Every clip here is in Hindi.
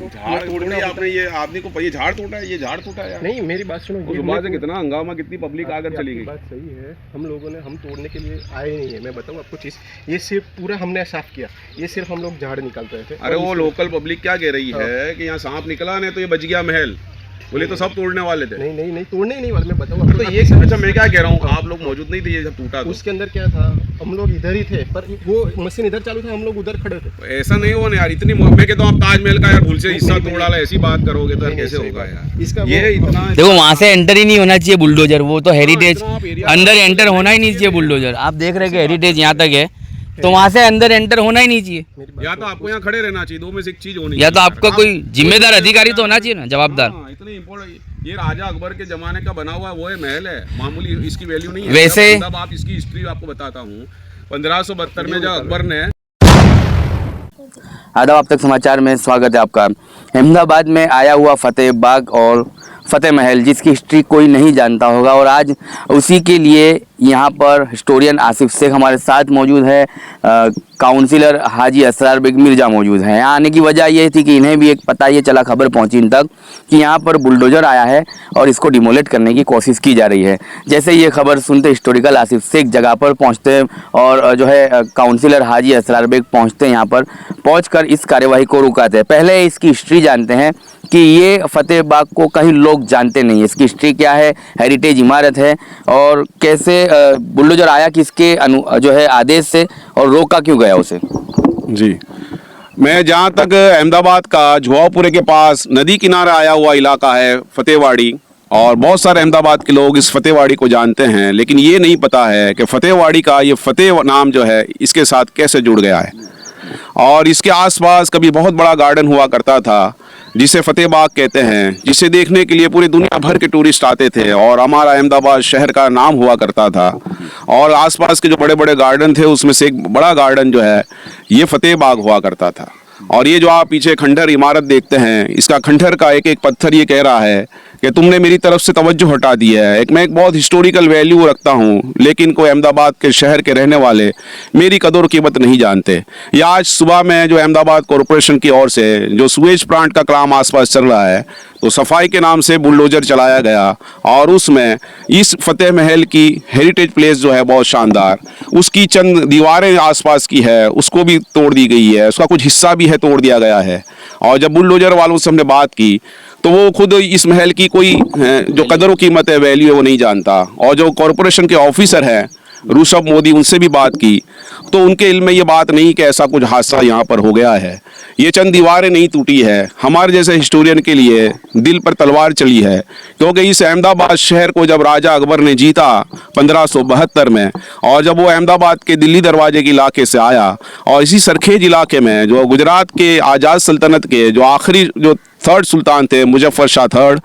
को झाड़ तोड़ना आपने, ये आदमी को ये झाड़ टूटा है, ये झाड़ टूटा है। नहीं, मेरी बात सुनो। उस सुबह से कितना हंगामा, कितनी पब्लिक आकर चली गई। बात सही है, हम लोगों ने हम तोड़ने के लिए आए नहीं है। मैं बताऊं आपको चीज़, ये सिर्फ पूरा हमने साफ किया, ये सिर्फ हम लोग झाड़ निकाल रहे थे। अरे वो लोकल पब्लिक क्या कह रही है कि यहाँ सांप निकला नहीं तो ये बच गया महल, बोले तो सब तोड़ने वाले थे। नहीं तोड़ने ही नहीं वाले, मैं बताऊँ आपको। तो ये अच्छा मैं क्या कह रहा हूँ, आप लोग मौजूद नहीं थे ये जब टूटा? उसके अंदर क्या था, हम लोग इधर ही थे, पर वो मशीन इधर चालू था, हम लोग उधर खड़े थे। ऐसा नहीं होने यार, इतनी मैं कहता हूँ आप ताजमहल का यार भूल से हिस्सा तोड़ा ला, ऐसी बात करोगे तो कैसे होगा यार? इसका ये इतना देखो वहाँ से एंटर ही नहीं होना चाहिए बुलडोजर, वो तो हेरिटेज अंदर एंटर होना ही नहीं चाहिए बुलडोजर। आप देख रहे हैं कि हेरिटेज यहाँ तक है, तो वहाँ से अंदर एंटर होना ही नहीं चाहिए। या तो आपको यहाँ खड़े रहना चाहिए, दो में से एक चीज होनी, या तो आपका कोई जिम्मेदार अधिकारी तो होना चाहिए ना, जवाबदार। इतनी इम्पोर्टेंट, ये राजा अकबर के जमाने का बना हुआ वो है महल है, मामूली इसकी वैल्यू नहीं है। वैसे तब आप इसकी हिस्ट्री आपको बताता हूँ, 1572 में जब अकबर ने। आदाब, अब तक समाचार में स्वागत है आपका। अहमदाबाद में आया हुआ फतेह बाग और फतेह महल, जिसकी हिस्ट्री कोई नहीं जानता होगा, और आज उसी के लिए यहाँ पर हिस्टोरियन आसिफ शेख हमारे साथ मौजूद है, काउंसिलर हाजी असरार बेग मिर्ज़ा मौजूद हैं। यहाँ आने की वजह ये थी कि इन्हें भी एक पता ये चला, खबर पहुँची इन तक कि यहाँ पर बुलडोज़र आया है और इसको डिमोलेट करने की कोशिश की जा रही है। जैसे ये खबर सुनते हिस्टोरिकल आसिफ शेख जगह पर पहुँचते हैं और जो है काउंसिलर हाजी असरार बेग पहुँचते हैं, यहाँ पर पहुँच इस कार्यवाही को रुकाते हैं। पहले इसकी हिस्ट्री जानते हैं कि ये फतेह बाग को कहीं लोग जानते नहीं है, इसकी हिस्ट्री क्या है, हेरिटेज इमारत है, और कैसे बुलडोजर आया किसके जो है आदेश से, और रोका क्यों गया उसे। जी, मैं जहाँ तक अहमदाबाद का जुआपुरे के पास नदी किनारे आया हुआ इलाका है फतेहवाड़ी, और बहुत सारे अहमदाबाद के लोग इस फतेहवाड़ी को जानते हैं, लेकिन ये नहीं पता है कि फतेहवाड़ी का ये फतेह नाम जो है इसके साथ कैसे जुड़ गया है। और इसके आसपास कभी बहुत बड़ा गार्डन हुआ करता था जिसे फतेह बाग कहते हैं, जिसे देखने के लिए पूरी दुनिया भर के टूरिस्ट आते थे, और हमारा अहमदाबाद शहर का नाम हुआ करता था। और आसपास के जो बड़े बड़े गार्डन थे उसमें से एक बड़ा गार्डन जो है ये फतेह बाग हुआ करता था। और ये जो आप पीछे खंडर इमारत देखते हैं, इसका खंडर का एक एक पत्थर ये कह रहा है कि तुमने मेरी तरफ से तवज्जो हटा दी है। मैं एक बहुत हिस्टोरिकल वैल्यू रखता हूँ, लेकिन कोई अहमदाबाद के शहर के रहने वाले मेरी कदर कीमत नहीं जानते। या आज सुबह में जो अहमदाबाद कॉरपोरेशन की ओर से जो सुएज प्लांट का काम आसपास चल रहा है, तो सफाई के नाम से बुलडोजर चलाया गया, और उसमें इस फतेह महल की हेरिटेज प्लेस जो है बहुत शानदार, उसकी चंद दीवारें आसपास की है उसको भी तोड़ दी गई है, उसका कुछ हिस्सा भी है तोड़ दिया गया है। और जब बुलडोजर वालों से हमने बात की तो वो खुद इस महल की कोई जो कदर व कीमत है, वैल्यू है, वो नहीं जानता। और जो कॉरपोरेशन के ऑफिसर हैं ऋषभ मोदी, उनसे भी बात की तो उनके इल्म में ये बात नहीं कि ऐसा कुछ हादसा यहाँ पर हो गया है। ये चंद दीवारें नहीं टूटी है, हमारे जैसे हिस्टोरियन के लिए दिल पर तलवार चली है, क्योंकि इस अहमदाबाद शहर को जब राजा अकबर ने जीता 1572 में, और जब वो अहमदाबाद के दिल्ली दरवाजे के इलाके से आया, और इसी सरखेज इलाके में जो गुजरात के आज़ाद सल्तनत के जो आखिरी जो थर्ड सुल्तान थे मुजफ्फर शाह थर्ड,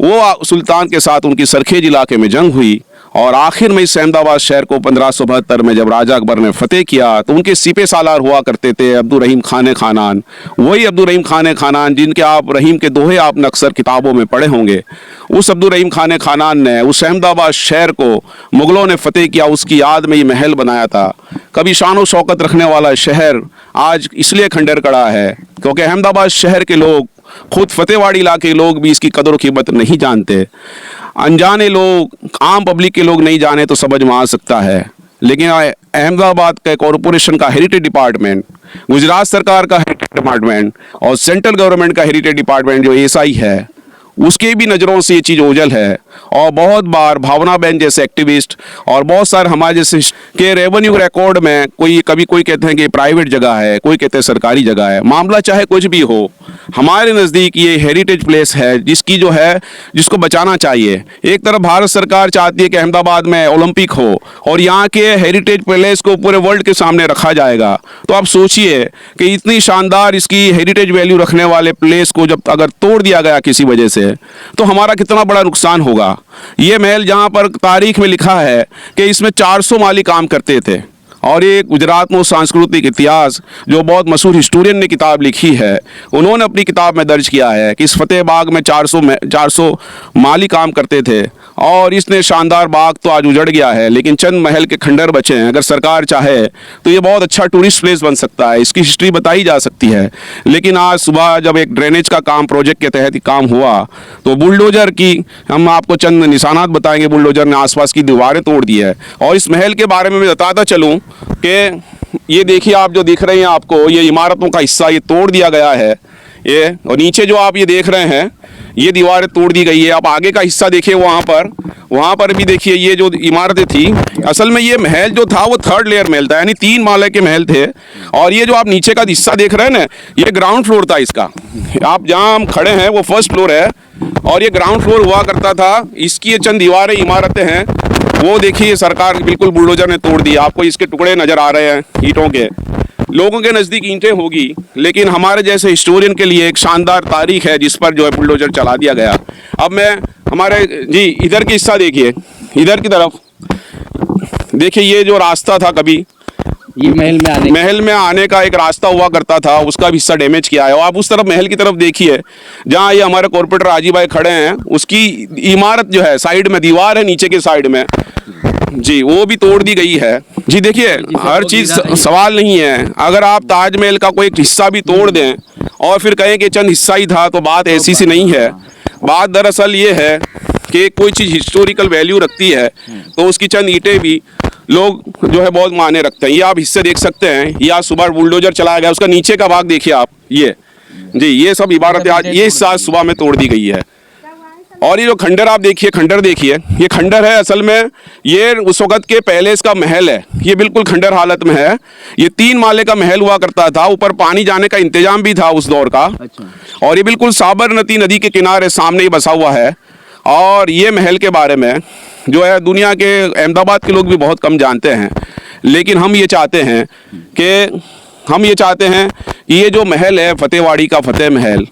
वो सुल्तान के साथ उनकी सरखेज इलाके में जंग हुई, और आखिर में इस अहमदाबाद शहर को 1572 में जब राजा अकबर ने फतेह किया तो उनके सिपे सालार हुआ करते थे अब्दुल रहीम खान खानान, वही अब्दुल रहीम खान खानान जिनके आप रहीम के दोहे आपने अक्सर किताबों में पढ़े होंगे। उस अब्दुल रहीम खान खानान ने उस अहमदाबाद शहर को मुग़लों ने फतेह किया, उसकी याद में ये महल बनाया था। कभी शान व शौकत रखने वाला शहर आज इसलिए खंडर कड़ा है क्योंकि अहमदाबाद शहर के लोग, खुद फतेहवाड़ी इलाके के लोग भी इसकी कदर कीमत नहीं जानते। अनजाने लोग, आम पब्लिक के लोग नहीं जाने तो समझ में आ सकता है, लेकिन अहमदाबाद के कॉरपोरेशन का हेरिटेज डिपार्टमेंट, गुजरात सरकार का हेरिटेज डिपार्टमेंट और सेंट्रल गवर्नमेंट का हेरिटेज डिपार्टमेंट जो एसआई है, उसके भी नज़रों से ये चीज़ ओझल है। और बहुत बार भावना बहन जैसे एक्टिविस्ट और बहुत सारे हमारे जैसे के रेवेन्यू रिकॉर्ड में कोई कभी कोई कहते हैं कि प्राइवेट जगह है, कोई कहते हैं सरकारी जगह है। मामला चाहे कुछ भी हो, हमारे नज़दीक ये हेरिटेज प्लेस है जिसकी जो है जिसको बचाना चाहिए। एक तरफ भारत सरकार चाहती है कि अहमदाबाद में ओलंपिक हो और यहाँ के हेरिटेज प्लेस को पूरे वर्ल्ड के सामने रखा जाएगा, तो आप सोचिए कि इतनी शानदार इसकी हेरिटेज वैल्यू रखने वाले प्लेस को जब अगर तोड़ दिया गया किसी वजह से, तो हमारा कितना बड़ा नुकसान होगा। ये महल जहाँ पर तारीख में लिखा है कि इसमें 400 माली काम करते थे, और ये गुजरात में सांस्कृतिक इतिहास जो बहुत मशहूर हिस्टोरियन ने किताब लिखी है, उन्होंने अपनी किताब में दर्ज किया है कि इस फतेह बाग में 400 माली काम करते थे और इसने शानदार बाग तो आज उजड़ गया है, लेकिन चंद महल के खंडर बचे हैं। अगर सरकार चाहे तो ये बहुत अच्छा टूरिस्ट प्लेस बन सकता है, इसकी हिस्ट्री बताई जा सकती है। लेकिन आज सुबह जब एक ड्रेनेज का काम प्रोजेक्ट के तहत काम हुआ तो बुलडोजर की, हम आपको चंद निशानात बताएंगे, बुलडोजर ने आसपास की दीवारें तोड़ दी है। और इस महल के बारे में मैं बताता चलूँ कि ये देखिए, आप जो दिख रहे हैं आपको, ये इमारतों का हिस्सा ये तोड़ दिया गया है ये, और नीचे जो आप ये देख रहे हैं ये दीवारें तोड़ दी गई है। आप आगे का हिस्सा देखिए, वहाँ पर भी देखिए ये जो इमारतें थी, असल में ये महल जो था वो 3rd लेयर महल था, यानी 3 माले के महल थे। और ये जो आप नीचे का हिस्सा देख रहे हैं ना, ये ग्राउंड फ्लोर था इसका। आप जहाँ हम खड़े हैं वो 1st फ्लोर है और ये ग्राउंड फ्लोर हुआ करता था। इसकी ये चंद दीवारें इमारतें हैं, वो देखिए सरकार बिल्कुल बुलडोजर ने तोड़ दिया। आपको इसके टुकड़े नज़र आ रहे हैं ईंटों के। लोगों के नज़दीक ईंटें होगी, लेकिन हमारे जैसे हिस्टोरियन के लिए एक शानदार तारीख है जिस पर जो है बुलडोजर चला दिया गया। अब मैं हमारे जी इधर की हिस्सा देखिए, इधर की तरफ देखिए, ये जो रास्ता था कभी ये महल में आने का एक रास्ता हुआ करता था, उसका भी हिस्सा डैमेज किया है। और आप उस तरफ महल की तरफ देखिए जहाँ ये हमारे कॉर्पोरेटर राजीव भाई खड़े हैं, उसकी इमारत जो है साइड में दीवार है, नीचे के साइड में जी वो भी तोड़ दी गई है। जी देखिए, हर चीज़ सवाल नहीं है। अगर आप ताजमहल का कोई एक हिस्सा भी तोड़ दें और फिर कहें कि चंद हिस्सा ही था, तो बात ऐसी सी नहीं है। बात दरअसल ये है कि कोई चीज़ हिस्टोरिकल वैल्यू रखती है तो उसकी चंद ईंटें भी लोग जो है बहुत मायने रखते हैं। ये आप हिस्से देख सकते हैं, ये आज सुबह बुलडोजर चलाया गया, उसका नीचे का भाग देखिए आप, ये जी ये सब इमारतें आज ये हिस्सा आज सुबह में तोड़ दी गई है। और ये जो खंडर आप देखिए, खंडर देखिए, ये खंडर है, असल में ये उस वक़्त के पहले इसका महल है। ये बिल्कुल खंडर हालत में है। ये 3 माले का महल हुआ करता था, ऊपर पानी जाने का इंतजाम भी था उस दौर का। और ये बिल्कुल साबरमती नदी के किनारे सामने ही बसा हुआ है। और ये महल के बारे में जो है दुनिया के अहमदाबाद के लोग भी बहुत कम जानते हैं, लेकिन हम ये चाहते हैं कि ये जो महल है फतेहवाड़ी का फतेह महल,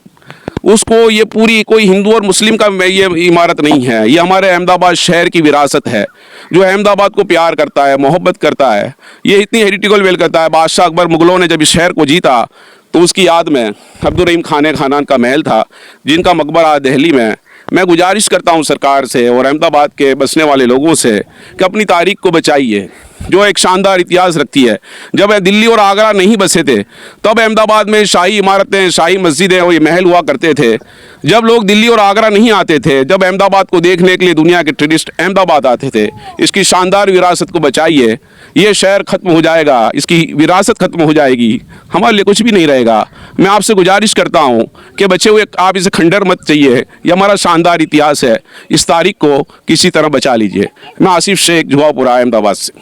उसको ये पूरी कोई हिंदू और मुस्लिम का ये इमारत नहीं है, ये हमारे अहमदाबाद शहर की विरासत है जो अहमदाबाद को प्यार करता है, मोहब्बत करता है। ये इतनी हेरिटेबल वेल करता है। बादशाह अकबर मुगलों ने जब इस शहर को जीता तो उसकी याद में अब्दुल रहीम खानान का महल था, जिनका मकबरा दिल्ली में। मैं गुजारिश करता हूं सरकार से और अहमदाबाद के बसने वाले लोगों से कि अपनी तारीख को बचाइए, जो एक शानदार इतिहास रखती है। जब दिल्ली और आगरा नहीं बसे थे तब अहमदाबाद में शाही इमारतें, शाही मस्जिदें और ये महल हुआ करते थे। जब लोग दिल्ली और आगरा नहीं आते थे, जब अहमदाबाद को देखने के लिए दुनिया के टूरिस्ट अहमदाबाद आते थे। इसकी शानदार विरासत को बचाइए। ये शहर ख़त्म हो जाएगा, इसकी विरासत ख़त्म हो जाएगी, हमारे लिए कुछ भी नहीं रहेगा। मैं आपसे गुजारिश करता हूँ कि बचे हुए आप इसे खंडर मत चाहिए, ये हमारा शानदार इतिहास है, इस तारीख को किसी तरह बचा लीजिए। मैं आसिफ शेख, जुआपुरा, अहमदाबाद से।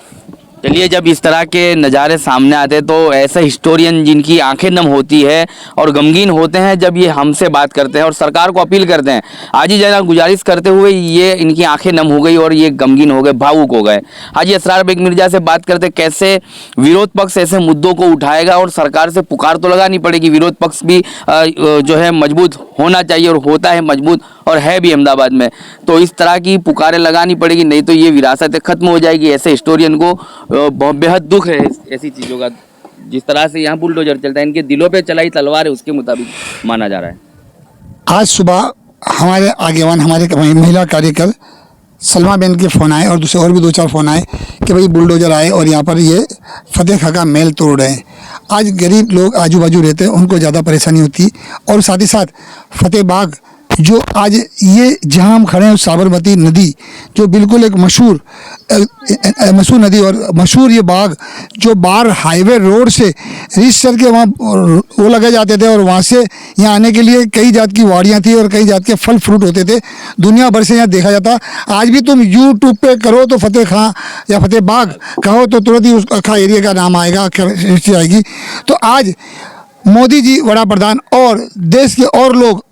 चलिए, जब इस तरह के नज़ारे सामने आते हैं तो ऐसे हिस्टोरियन जिनकी आंखें नम होती है और गमगीन होते हैं जब ये हमसे बात करते हैं और सरकार को अपील करते हैं, हाजी जनाब गुजारिश करते हुए ये इनकी आंखें नम हो गई और ये गमगीन हो गए, भावुक हो गए। हाजी असरार बेग मिर्जा से बात करते कैसे विरोध पक्ष ऐसे मुद्दों को उठाएगा और सरकार से पुकार तो लगानी पड़ेगी। विरोध पक्ष भी जो है मजबूत होना चाहिए और होता है मजबूत और है भी अहमदाबाद में, तो इस तरह की पुकारें लगानी पड़ेगी, नहीं तो ये विरासत खत्म हो जाएगी। ऐसे हिस्टोरियन को बहुत बेहद दुख है ऐसी चीज़ों का। जिस तरह से यहाँ बुलडोजर चलता है, इनके दिलों पे चलाई तलवार है, उसके मुताबिक माना जा रहा है। आज सुबह हमारे आगेवान, हमारे महिला कार्यकर सलमा बेन के फ़ोन आए और दूसरे और भी 2-4 फ़ोन आए कि भाई बुलडोजर आए और यहाँ पर ये फतेह खां का महल तोड़ रहे हैं। आज गरीब लोग आजू बाजू रहते हैं, उनको ज़्यादा परेशानी होती, और साथ ही साथ फतेह बाग जो आज ये जहाँ हम खड़े हैं साबरमती नदी जो बिल्कुल एक मशहूर नदी और मशहूर ये बाग जो बाहर हाईवे रोड से रीच सर के वहाँ वो लगे जाते थे और वहाँ से यहाँ आने के लिए कई जात की वाड़ियाँ थी और कई जात के फल फ्रूट होते थे। दुनिया भर से यहाँ देखा जाता। आज भी तुम यूट्यूब पे करो तो फतेह खां या फतेह बाग कहो तो तुरंत ही उस अखा एरिया का नाम आएगा, हिस्ट्री आएगी। तो आज मोदी जी वड़ा प्रधान और देश के और लोग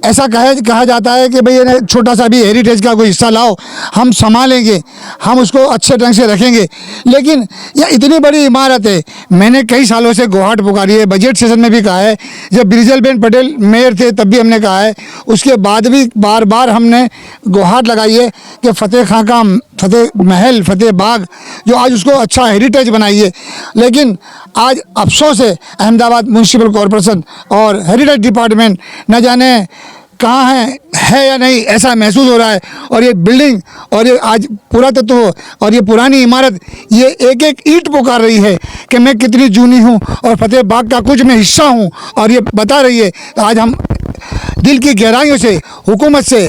ऐसा कहा जाता है कि भाई ये छोटा सा भी हेरिटेज का कोई हिस्सा लाओ, हम संभालेंगे, हम उसको अच्छे ढंग से रखेंगे। लेकिन यह इतनी बड़ी इमारत है, मैंने कई सालों से गुहाट पुकारी है, बजट सेशन में भी कहा है, जब बिरजलबेन पटेल मेयर थे तब भी हमने कहा है, उसके बाद भी बार बार हमने गुहाट लगाई है कि फतेह खां का फतेह महल, फतेह बाग जो आज उसको अच्छा हेरिटेज बनाइए। लेकिन आज अफसोस है अहमदाबाद म्यूनसिपल कॉरपोरेशन और हेरिटेज डिपार्टमेंट न जाने कहाँ है या नहीं, ऐसा महसूस हो रहा है। और ये बिल्डिंग और ये आज पुरातत्व और ये पुरानी इमारत ये एक एक ईंट पुकार रही है कि मैं कितनी जूनी हूँ और फतेह बाग का कुछ मैं हिस्सा हूँ और ये बता रही है। तो आज हम दिल की गहराइयों से हुकूमत से,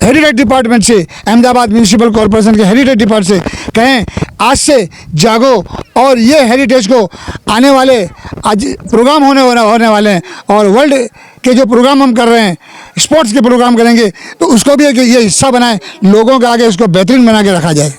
हेरिटेज डिपार्टमेंट से, अहमदाबाद म्यूनसिपल कॉरपोरेशन के हेरिटेज डिपार्टमेंट से कहें आज से जागो और ये हेरिटेज को आने वाले आज प्रोग्राम होने वाले हैं और वर्ल्ड के जो प्रोग्राम हम कर रहे हैं, स्पोर्ट्स के प्रोग्राम करेंगे, तो उसको भी ये हिस्सा बनाएं, लोगों के आगे इसको बेहतरीन बना के रखा जाए।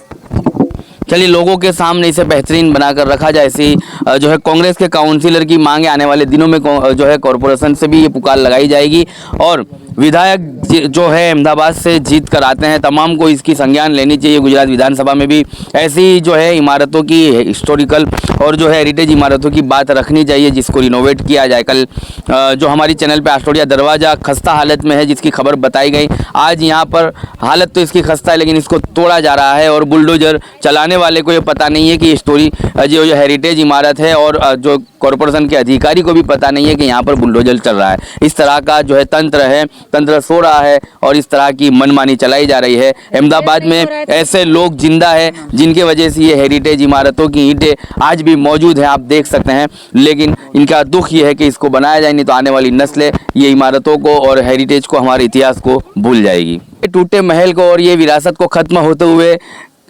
चलिए, लोगों के सामने इसे बेहतरीन बनाकर रखा जाए, ऐसी जो है कांग्रेस के काउंसिलर की मांग है। आने वाले दिनों में जो है कॉरपोरेशन से भी ये पुकार लगाई जाएगी और विधायक जो है अहमदाबाद से जीत कर आते हैं, तमाम को इसकी संज्ञान लेनी चाहिए। गुजरात विधानसभा में भी ऐसी जो है इमारतों की, हिस्टोरिकल और जो है हेरिटेज इमारतों की बात रखनी चाहिए, जिसको रिनोवेट किया जाए। कल जो हमारी चैनल पे आस्टोडिया दरवाज़ा खस्ता हालत में है, जिसकी खबर बताई गई, आज यहाँ पर हालत तो इसकी खस्ता है, लेकिन इसको तोड़ा जा रहा है और बुलडोजर चलाने वाले को ये पता नहीं है कि स्टोरी जो हेरिटेज इमारत है और जो कॉरपोरेशन के अधिकारी को भी पता नहीं है कि यहाँ पर बुलडोजर चल रहा है। इस तरह का जो है तंत्र सो रहा है और इस तरह की मनमानी चलाई जा रही है। अहमदाबाद में ऐसे लोग जिंदा है जिनके वजह से ये हेरिटेज इमारतों की ईंटें आज भी मौजूद हैं, आप देख सकते हैं। लेकिन इनका दुख ये है कि इसको बनाया जाए, नहीं तो आने वाली नस्लें ये इमारतों को और हेरिटेज को, हमारे इतिहास को भूल जाएगी। टूटे महल को और ये विरासत को ख़त्म होते हुए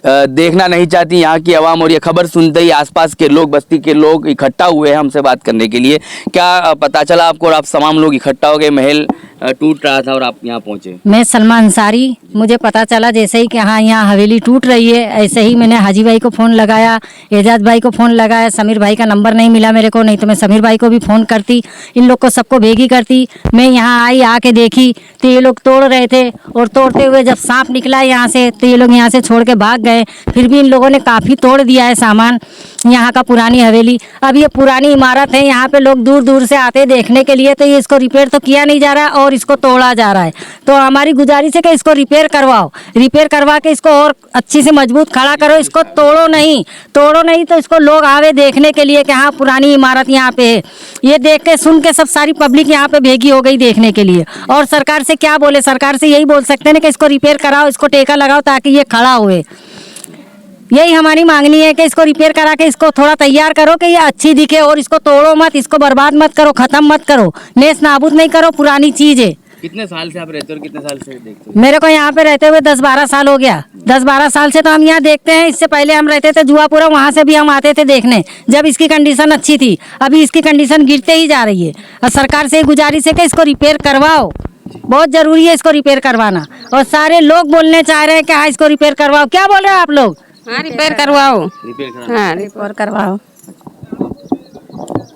देखना नहीं चाहती यहाँ की आवाम। और ये खबर सुनते ही आसपास के लोग, बस्ती के लोग इकट्ठा हुए हैं हमसे बात करने के लिए। क्या पता चला आपको और आप तमाम लोग इकट्ठा हो गए? महल टूट रहा था और आप यहाँ पहुँचे। मैं सलमा अंसारी, मुझे पता चला जैसे ही कि हाँ यहाँ हवेली टूट रही है, ऐसे ही मैंने हाजी भाई को फ़ोन लगाया, एजाज भाई को फ़ोन लगाया। समीर भाई का नंबर नहीं मिला मेरे को, नहीं तो मैं समीर भाई को भी फ़ोन करती, इन लोग को सबको भेगी करती। मैं यहाँ आई, आके देखी तो ये लोग तोड़ रहे थे और तोड़ते हुए जब सांप निकला यहाँ से तो ये लोग यहाँ से छोड़ के भाग गए। फिर भी इन लोगों ने काफ़ी तोड़ दिया है सामान यहाँ का, पुरानी हवेली। अब ये पुरानी इमारत है, यहाँ पे लोग दूर दूर से आते देखने के लिए, तो ये इसको रिपेयर तो किया नहीं जा रहा है और इसको तोड़ा जा रहा है। तो हमारी गुजारिश है कि इसको रिपेयर करवाओ, रिपेयर करवा के इसको और अच्छी से मजबूत खड़ा करो, इसको तोड़ो नहीं तो इसको लोग आवे देखने के लिए कि हाँ पुरानी इमारत यहाँ पे है। ये देख के सुन के सब सारी पब्लिक यहाँ पे भेगी हो गई देखने के लिए। और सरकार से क्या बोले, सरकार से यही बोल सकते हैं ना कि इसको रिपेयर कराओ, इसको टेका लगाओ ताकि ये खड़ा हुए। यही हमारी मांगनी है कि इसको रिपेयर करा के इसको थोड़ा तैयार करो कि ये अच्छी दिखे और इसको तोड़ो मत, इसको बर्बाद मत करो, ख़त्म मत करो, नेस नाबूद नहीं करो, पुरानी चीज़ है। कितने साल से आप रहते हो और कितने साल से देखते हो? मेरे को यहाँ पे रहते हुए 10-12 साल हो गया। 10-12 साल से तो हम यहाँ देखते हैं। इससे पहले हम रहते थे जुआपुरा, वहाँ से भी हम आते थे देखने, जब इसकी कंडीशन अच्छी थी। अभी इसकी कंडीशन गिरते ही जा रही है और सरकार से गुजारिश है कि इसको रिपेयर करवाओ, बहुत ज़रूरी है इसको रिपेयर करवाना। और सारे लोग बोलने चाह रहे हैं कि हाँ इसको रिपेयर करवाओ। क्या बोल रहे हो आप लोग? हाँ रिपेयर करवाओ, हाँ रिपेयर करवाओ।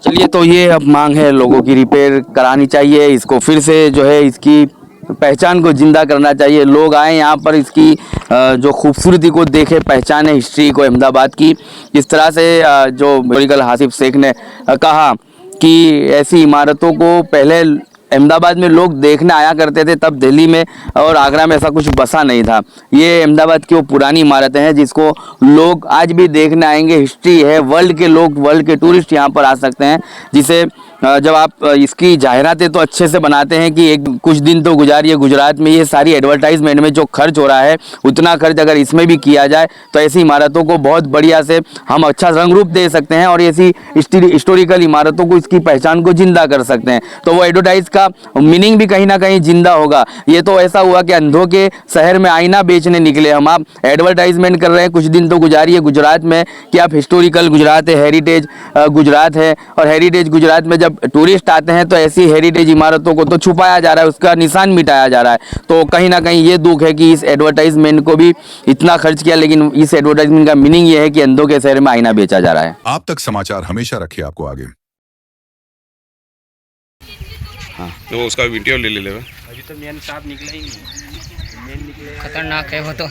चलिए, तो ये अब मांग है लोगों की, रिपेयर करानी चाहिए, इसको फिर से जो है इसकी पहचान को जिंदा करना चाहिए। लोग आए यहाँ पर इसकी जो खूबसूरती को देखे, पहचाने हिस्ट्री को अहमदाबाद की। इस तरह से जो मेडिकल हासिफ शेख ने कहा कि ऐसी इमारतों को पहले अहमदाबाद में लोग देखने आया करते थे, तब दिल्ली में और आगरा में ऐसा कुछ बसा नहीं था। ये अहमदाबाद की वो पुरानी इमारतें हैं जिसको लोग आज भी देखने आएंगे। हिस्ट्री है, वर्ल्ड के लोग, वर्ल्ड के टूरिस्ट यहाँ पर आ सकते हैं, जिसे जब आप इसकी जाहिरातें तो अच्छे से बनाते हैं कि एक कुछ दिन तो गुजारिए गुजरात में, ये सारी एडवर्टाइजमेंट में जो खर्च हो रहा है उतना खर्च अगर इसमें भी किया जाए तो ऐसी इमारतों को बहुत बढ़िया से हम अच्छा रंग रूप दे सकते हैं और ऐसी हिस्टोरिकल इमारतों को, इसकी पहचान को जिंदा कर सकते हैं। तो वो एडवर्टाइज का मीनिंग भी कहीं ना कहीं जिंदा होगा। ये तो ऐसा हुआ कि अंधों के शहर में आईना बेचने निकले हम, आप एडवर्टाइजमेंट कर रहे हैं कुछ दिन तो गुजारिए गुजरात में कि आप हिस्टोरिकल गुजरात है, हेरिटेज गुजरात है। और हेरिटेज गुजरात में जब टूरिस्ट आते हैं तो ऐसी हेरिटेज इमारतों को तो छुपाया जा रहा है, उसका निशान मिटाया जा रहा है। तो कहीं ना कहीं ये दुख है कि इस एडवर्टाइजमेंट को भी इतना खर्च किया, लेकिन इस एडवर्टाइजमेंट का मीनिंग ये है कि अंधों के शहर में आईना बेचा जा रहा है। आप तक समाचार हमेशा रखे आपको आगे। हाँ। तो उसका वीडियो ले ले लेवे। अभी तो मेन साहब निकला ही नहीं, मेन निकले खतरनाक है वो तो।